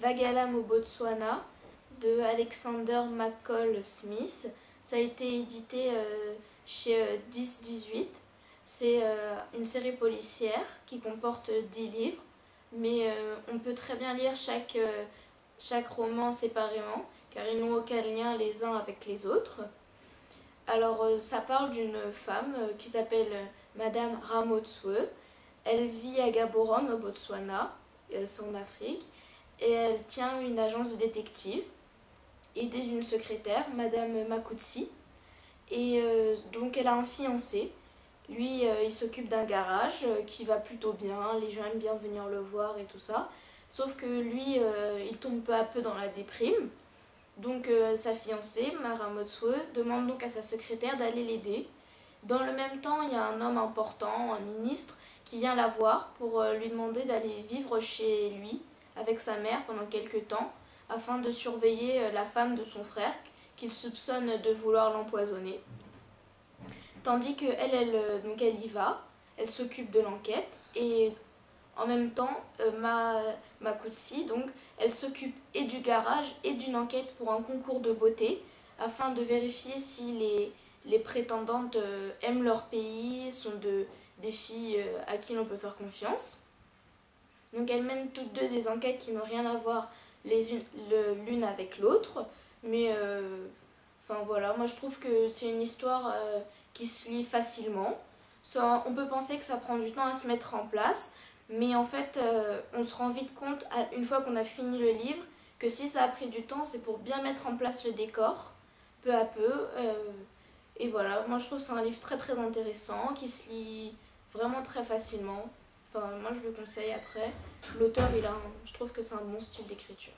Vagalam au Botswana de Alexander McCall Smith. Ça a été édité chez 10-18. C'est une série policière qui comporte 10 livres, mais on peut très bien lire chaque roman séparément, car ils n'ont aucun lien les uns avec les autres. Alors ça parle d'une femme qui s'appelle Madame Ramotswe. Elle vit à Gaborone au Botswana, c'est en Afrique, et elle tient une agence de détective, aidée d'une secrétaire, Madame Makutsi. Et donc elle a un fiancé. Lui, il s'occupe d'un garage qui va plutôt bien, les gens aiment bien venir le voir et tout ça. Sauf que lui, il tombe peu à peu dans la déprime. Donc sa fiancée, Mara Motswe, demande donc à sa secrétaire d'aller l'aider. Dans le même temps, il y a un homme important, un ministre, qui vient la voir pour lui demander d'aller vivre chez lui avec sa mère pendant quelques temps, afin de surveiller la femme de son frère, qu'il soupçonne de vouloir l'empoisonner. Tandis qu'elle donc elle y va, elle s'occupe de l'enquête, et en même temps, Makutsi, donc, elle s'occupe et du garage et d'une enquête pour un concours de beauté, afin de vérifier si les prétendantes aiment leur pays, sont des filles à qui l'on peut faire confiance. Donc elles mènent toutes deux des enquêtes qui n'ont rien à voir l'une avec l'autre, mais enfin voilà, moi je trouve que c'est une histoire qui se lit facilement. On peut penser que ça prend du temps à se mettre en place, mais en fait on se rend vite compte, une fois qu'on a fini le livre, que si ça a pris du temps, c'est pour bien mettre en place le décor, peu à peu. Et voilà, moi je trouve que c'est un livre très très intéressant, qui se lit vraiment très facilement. Enfin, moi je le conseille après. L'auteur, je trouve que c'est un bon style d'écriture.